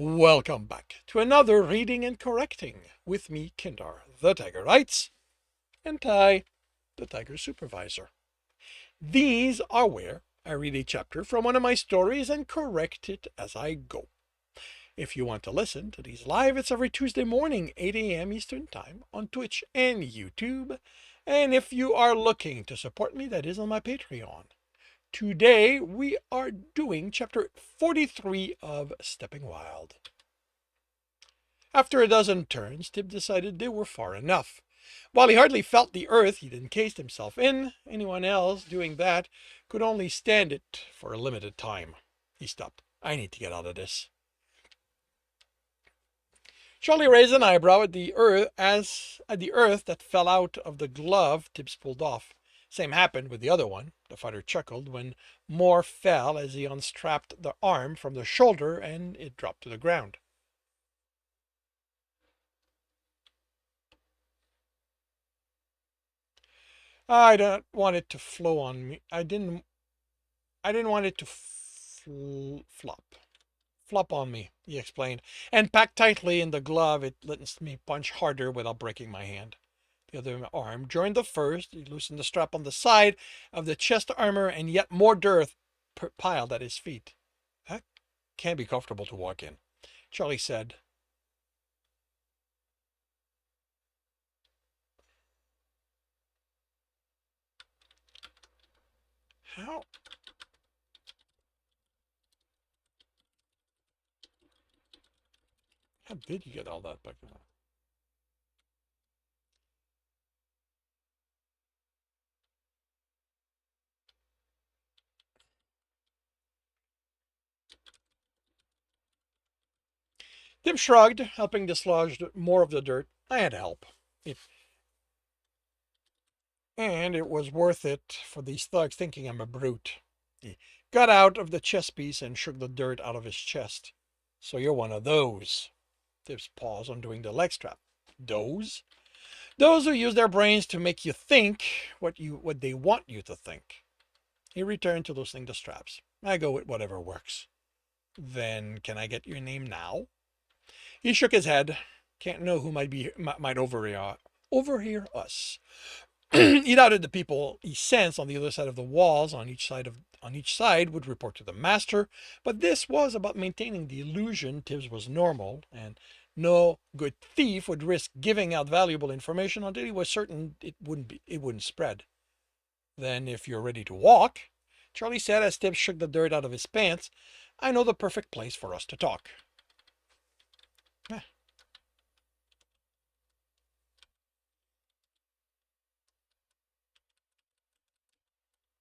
Welcome back to another Reading and Correcting with me, Kindar, the Tiger Writes, and Ty, the Tiger Supervisor. These are where I read a chapter from one of my stories and correct it as I go. If you want to listen to these live, it's every Tuesday morning, 8 a.m. Eastern Time on Twitch and YouTube. And if you are looking to support me, that is on my Patreon. Today we are doing chapter 43 of Stepping Wild. After a dozen turns, Tib decided they were far enough. While he hardly felt the earth he'd encased himself in, anyone else doing that could only stand it for a limited time. He stopped. I need to get out of this. Charlie raised an eyebrow at the earth that fell out of the glove Tibbs pulled off. Same happened with the other one. The fighter chuckled when more fell as he unstrapped the arm from the shoulder and it dropped to the ground. I don't want it to flow on me. I didn't want it to flop on me, he explained, and packed tightly in the glove it lets me punch harder without breaking my hand. The other arm joined the first. He loosened the strap on the side of the chest armor, and yet more dirt piled at his feet. That can't be comfortable to walk in, Charlie said. How? How did you get all that back there? Tim shrugged, helping dislodge more of the dirt. I had help. And it was worth it for these thugs thinking I'm a brute. He got out of the chest piece and shook the dirt out of his chest. So you're one of those. Tibbs paused, undoing the leg strap. Those? Those who use their brains to make you think what they want you to think. He returned to loosening the straps. I go with whatever works. Then can I get your name now? He shook his head. Can't know who might overhear us. He doubted the people he sensed on the other side of the walls on each side would report to the master, but this was about maintaining the illusion Tibbs was normal, and no good thief would risk giving out valuable information until he was certain it wouldn't spread. Then if you're ready to walk, Charlie said as Tibbs shook the dirt out of his pants, I know the perfect place for us to talk.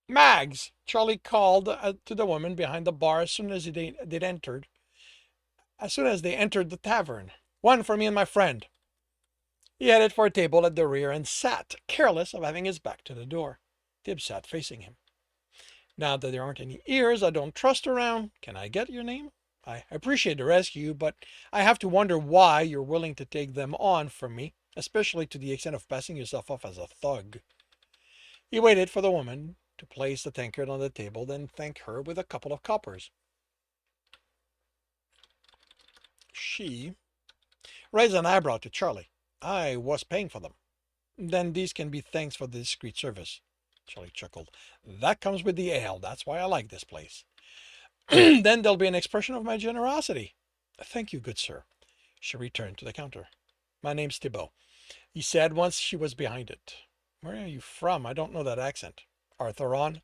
Mags! Charlie called to the woman behind the bar as soon as they entered. As soon as they entered the tavern. One for me and my friend. He headed for a table at the rear and sat, careless of having his back to the door. Tibbs sat facing him. Now that there aren't any ears I don't trust around, can I get your name? I appreciate the rescue, but I have to wonder why you're willing to take them on from me, especially to the extent of passing yourself off as a thug. He waited for the woman to place the tankard on the table, then thanked her with a couple of coppers. She raised an eyebrow to Charlie. I was paying for them. Then these can be thanks for the discreet service. Charlie chuckled. That comes with the ale. That's why I like this place. Then there'll be an expression of my generosity. Thank you, good sir. She returned to the counter. My name's Thibault, he said once she was behind it. Where are you from? I don't know that accent. Arthuron?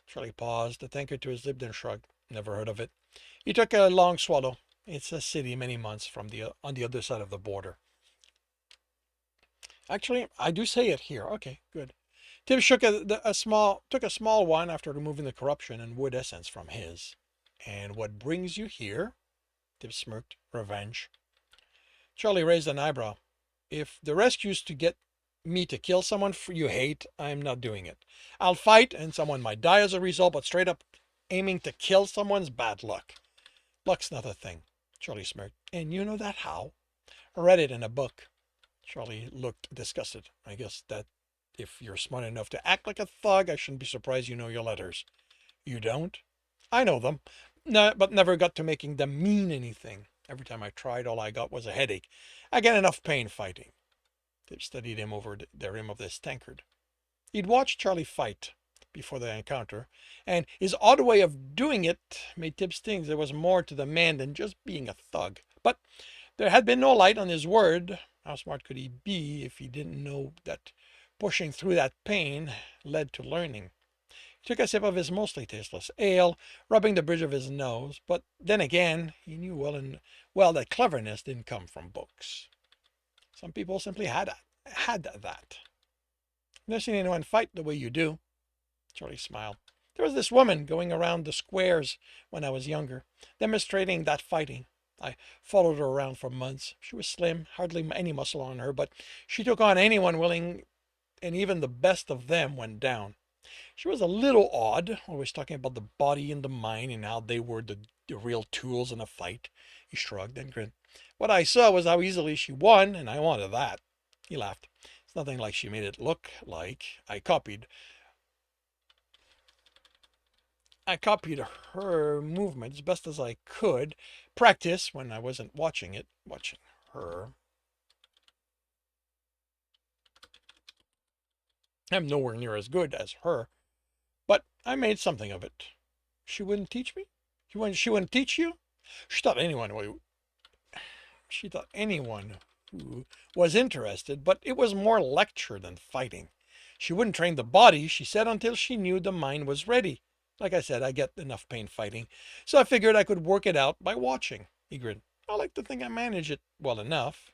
Charlie paused, the tankard to his lip, then shrugged. Never heard of it. He took a long swallow. It's a city many months from on the other side of the border. Actually, I do say it here. Okay, good. Tim took a small one after removing the corruption and wood essence from his. And what brings you here? Tim smirked. Revenge. Charlie raised an eyebrow. If the rescue's to get me to kill someone you hate, I'm not doing it. I'll fight, and someone might die as a result, but straight up aiming to kill someone's bad luck. Luck's not a thing. Charlie smirked. And you know that how? I read it in a book. Charlie looked disgusted. I guess that if you're smart enough to act like a thug, I shouldn't be surprised you know your letters. You don't? I know them, no, but never got to making them mean anything. Every time I tried, all I got was a headache. I get enough pain fighting. They've studied him over the rim of this tankard. He'd watched Charlie fight before the encounter, and his odd way of doing it made Tibs think there was more to the man than just being a thug. But there had been no light on his word. How smart could he be if he didn't know that pushing through that pain led to learning? He took a sip of his mostly tasteless ale, rubbing the bridge of his nose, but then again, he knew well that cleverness didn't come from books. Some people simply had that. Never seen anyone fight the way you do. Charlie smiled. There was this woman going around the squares when I was younger, demonstrating that fighting. I followed her around for months. She was slim, hardly any muscle on her, but she took on anyone willing, and even the best of them went down. She was a little odd, always talking about the body and the mind and how they were the real tools in a fight. He shrugged and grinned. What I saw was how easily she won, and I wanted that. He laughed. It's nothing like she made it look like. I copied her movement as best as I could. Practice when I wasn't watching her. I'm nowhere near as good as her, but I made something of it. She wouldn't teach me? She wouldn't teach you? She thought anyone would. She thought anyone who was interested, but it was more lecture than fighting. She wouldn't train the body, she said, until she knew the mind was ready. Like I said, I get enough pain fighting, so I figured I could work it out by watching. He grinned. I like to think I manage it well enough.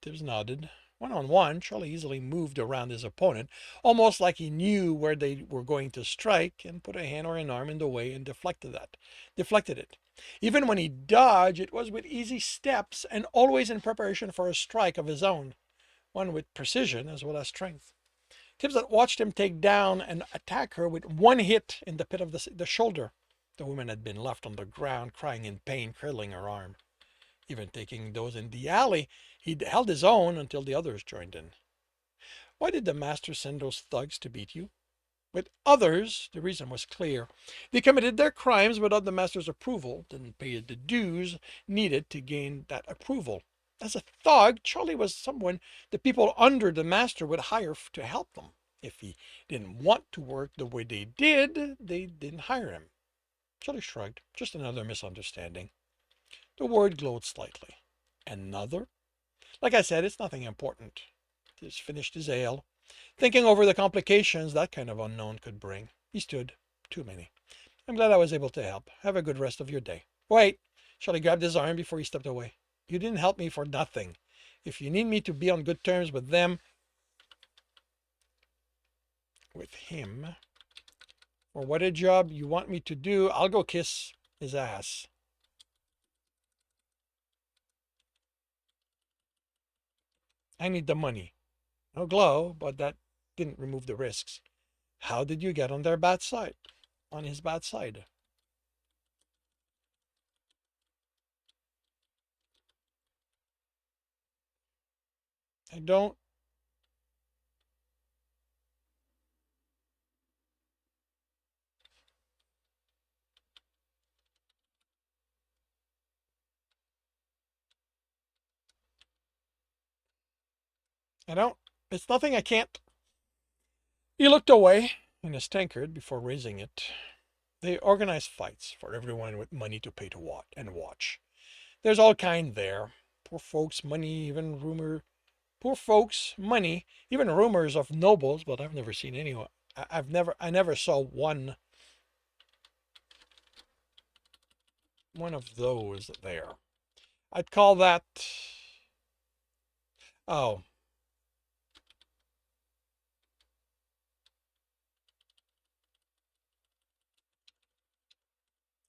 Tibbs nodded. One on one, Charlie easily moved around his opponent, almost like he knew where they were going to strike, and put a hand or an arm in the way and deflected it. Even when he dodged, it was with easy steps and always in preparation for a strike of his own, one with precision as well as strength. Tibbs had watched him take down and attack her with one hit in the pit of the shoulder. The woman had been left on the ground, crying in pain, cradling her arm. Even taking those in the alley, he held his own until the others joined in. Why did the master send those thugs to beat you? With others, the reason was clear. They committed their crimes without the master's approval, didn't pay the dues needed to gain that approval. As a thug, Charlie was someone the people under the master would hire to help them. If he didn't want to work the way they didn't hire him. Charlie shrugged. Just another misunderstanding. The word glowed slightly. Another? Like I said, it's nothing important. Just finished his ale, thinking over the complications that kind of unknown could bring. He stood. Too many. I'm glad I was able to help. Have a good rest of your day. Wait! Charlie grabbed his arm before he stepped away. You didn't help me for nothing. If you need me to be on good terms with him, or what a job you want me to do, I'll go kiss his ass. I need the money. No glow, but that didn't remove the risks. How did you get on their bad side? On his bad side? I don't. I don't. It's nothing I can't. He looked away in his tankard before raising it. They organize fights for everyone with money to pay to watch. There's all kind there. Poor folks, money, even rumor. Poor folks, money, even rumors of nobles, but I've never seen anyone. I never saw one of those there. I'd call that. Oh,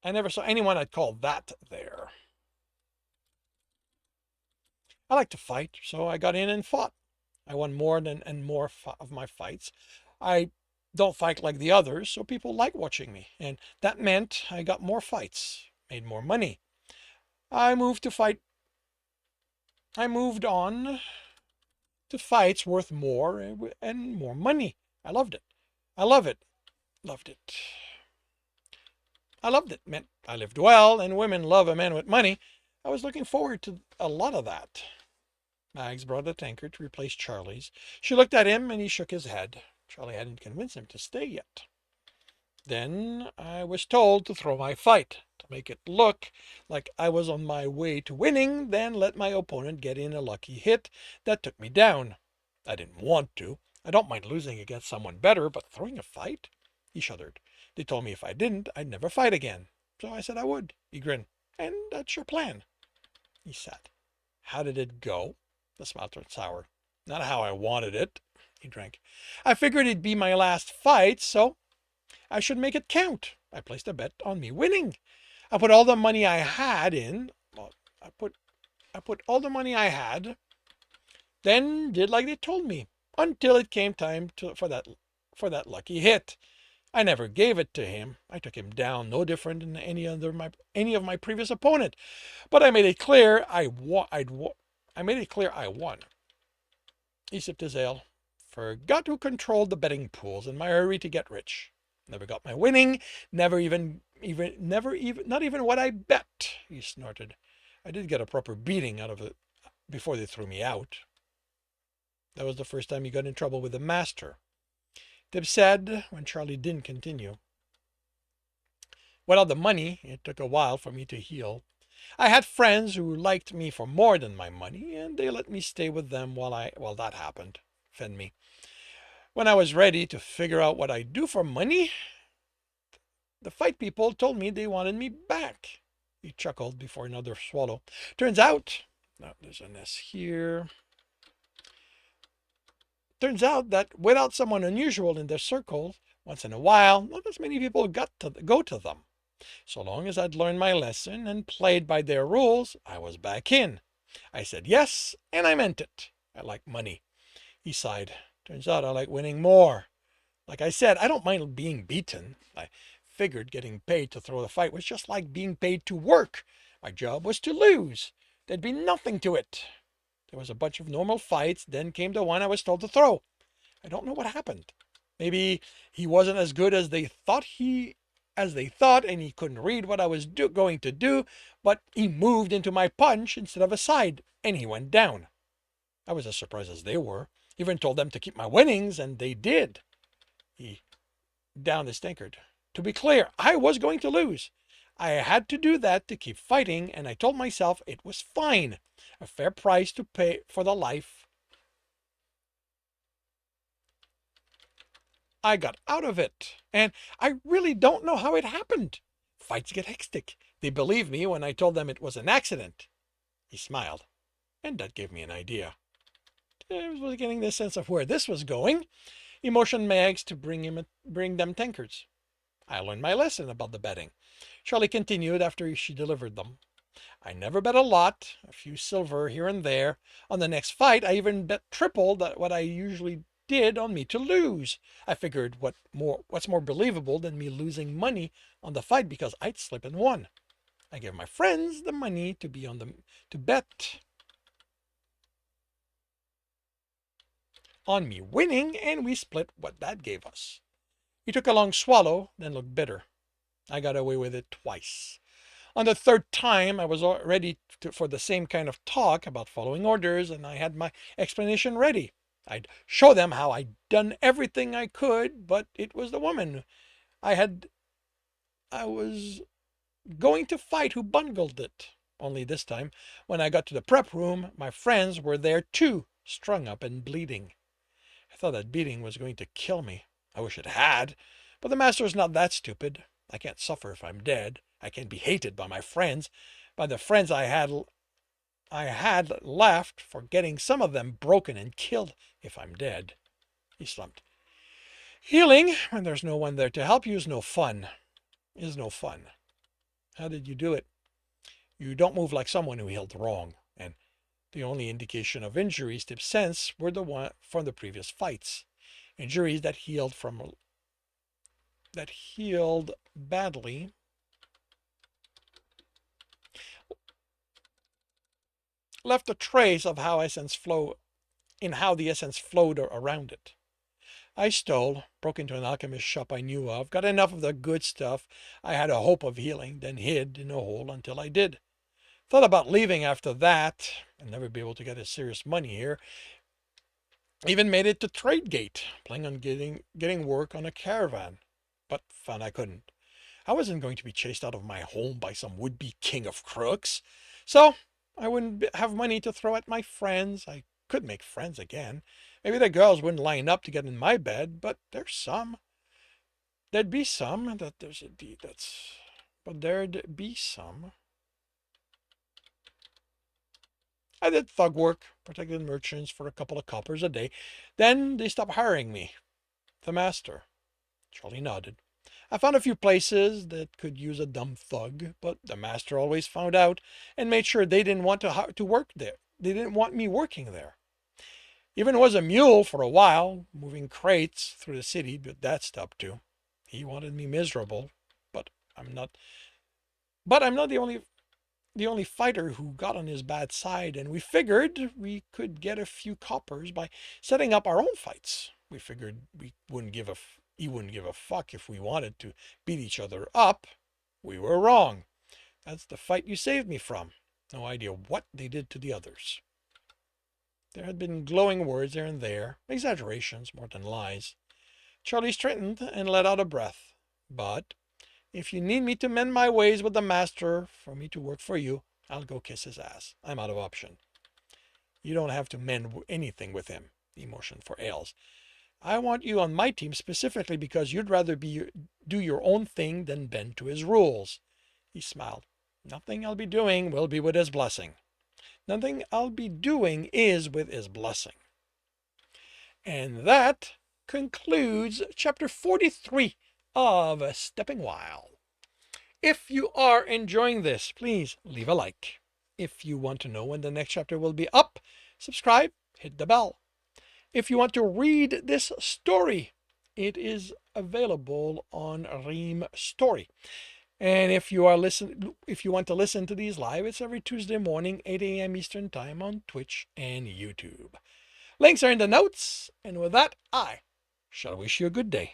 I never saw anyone I'd call that there. I like to fight, so I got in and fought. I won more and more of my fights. I don't fight like the others, so people like watching me, and that meant I got more fights, made more money. I moved to fight. I moved on to fights worth more and more money. I loved it. I love it. Loved it. I loved it. Meant I lived well, and women love a man with money. I was looking forward to a lot of that. Mags brought a tankard to replace Charlie's. She looked at him and he shook his head. Charlie hadn't convinced him to stay yet. Then I was told to throw my fight, to make it look like I was on my way to winning, then let my opponent get in a lucky hit that took me down. I didn't want to. I don't mind losing against someone better, but throwing a fight? He shuddered. They told me if I didn't, I'd never fight again. So I said I would. He grinned. And that's your plan. He sat. How did it go? The smile turned sour. Not how I wanted it. He drank. I figured it'd be my last fight, so I should make it count. I placed a bet on me winning. I put all the money I had in. Well, I put all the money I had, then did like they told me, until it came time for that lucky hit. I never gave it to him. I took him down, no different than any of my previous opponent. But I made it clear I made it clear I won. He sipped his ale. Forgot who controlled the betting pools in my hurry to get rich. Never got my winning, never even, not even what I bet, he snorted. I did get a proper beating out of it before they threw me out. That was the first time he got in trouble with the master. Tibs said when Charlie didn't continue. Without the money, it took a while for me to heal. I had friends who liked me for more than my money, and they let me stay with them while that happened. Fend me. When I was ready to figure out what I'd do for money, the fight people told me they wanted me back. He chuckled before another swallow. Turns out, there's an S here. Turns out that without someone unusual in their circle, once in a while, not as many people got to go to them. So long as I'd learned my lesson and played by their rules, I was back in. I said yes, and I meant it. I like money. He sighed. Turns out I like winning more. Like I said, I don't mind being beaten. I figured getting paid to throw the fight was just like being paid to work. My job was to lose. There'd be nothing to it. There was a bunch of normal fights, then came the one I was told to throw. I don't know what happened. Maybe he wasn't as good as they thought and he couldn't read what I was going to do, but he moved into my punch instead of aside, and he went down. I was as surprised as they were. Even told them to keep my winnings, and they did. He downed his tankard. To be clear, I was going to lose. I had to do that to keep fighting, and I told myself it was fine. A fair price to pay for the life I got out of it. And I really don't know how it happened. Fights get hectic. They believed me when I told them it was an accident. He smiled, and that gave me an idea. I was getting the sense of where this was going. He motioned Mags to bring them tankards. I learned my lesson about the betting. Charlie continued after she delivered them. I never bet a lot, a few silver here and there. On the next fight, I even bet triple that what I usually did on me to lose. I figured what's more believable than me losing money on the fight because I'd slip and won. I gave my friends the money to bet on me winning, and we split what that gave us. He took a long swallow, then looked bitter. I got away with it twice. On the third time, I was ready for the same kind of talk about following orders, and I had my explanation ready. I'd show them how I'd done everything I could, but it was the woman I was going to fight who bungled it. Only this time, when I got to the prep room, my friends were there too, strung up and bleeding. I thought that beating was going to kill me. I wish it had, but the master's not that stupid. I can't suffer if I'm dead. I can't be hated by my friends, by the friends I had left, for getting some of them broken and killed if I'm dead. He slumped. Healing, when there's no one there to help you, is no fun. How did you do it? You don't move like someone who healed wrong, and the only indication of injuries Tibs sensed were the one from the previous fights. Injuries that healed badly, left a trace of how the essence flowed around it. I stole, broke into an alchemist shop I knew of, got enough of the good stuff I had a hope of healing, then hid in a hole until I did. Thought about leaving after that and never be able to get a serious money here. Even made it to Tradegate, planning on getting work on a caravan, but found I couldn't. I wasn't going to be chased out of my home by some would-be king of crooks. So I wouldn't have money to throw at my friends. I could make friends again. Maybe the girls wouldn't line up to get in my bed, but there's some. There'd be some that there's a deed that's. But there'd be some. I did thug work, protected merchants for a couple of coppers a day. Then they stopped hiring me. The master. Charlie nodded. I found a few places that could use a dumb thug, but the master always found out and made sure they didn't want to work there. They didn't want me working there. Even was a mule for a while, moving crates through the city, but that stopped too. He wanted me miserable, but I'm not. But I'm not the only fighter who got on his bad side, and we figured we could get a few coppers by setting up our own fights. We figured he wouldn't give a fuck if we wanted to beat each other up. We were wrong. That's the fight you saved me from. No idea what they did to the others. There had been glowing words here and there, exaggerations more than lies. Charlie straightened and let out a breath. But if you need me to mend my ways with the master for me to work for you, I'll go kiss his ass. I'm out of option. You don't have to mend anything with him. Emotion for Ailes. I want you on my team specifically because you'd rather do your own thing than bend to his rules. He smiled. Nothing I'll be doing will be with his blessing. Nothing I'll be doing is with his blessing. And that concludes chapter 43 of Stepping Wild. If you are enjoying this, please leave a like. If you want to know when the next chapter will be up, subscribe, hit the bell. If you want to read this story, it is available on Ream Story. And if you want to listen to these live, it's every Tuesday morning, 8 a.m. Eastern Time on Twitch and YouTube. Links are in the notes, and with that, I shall wish you a good day.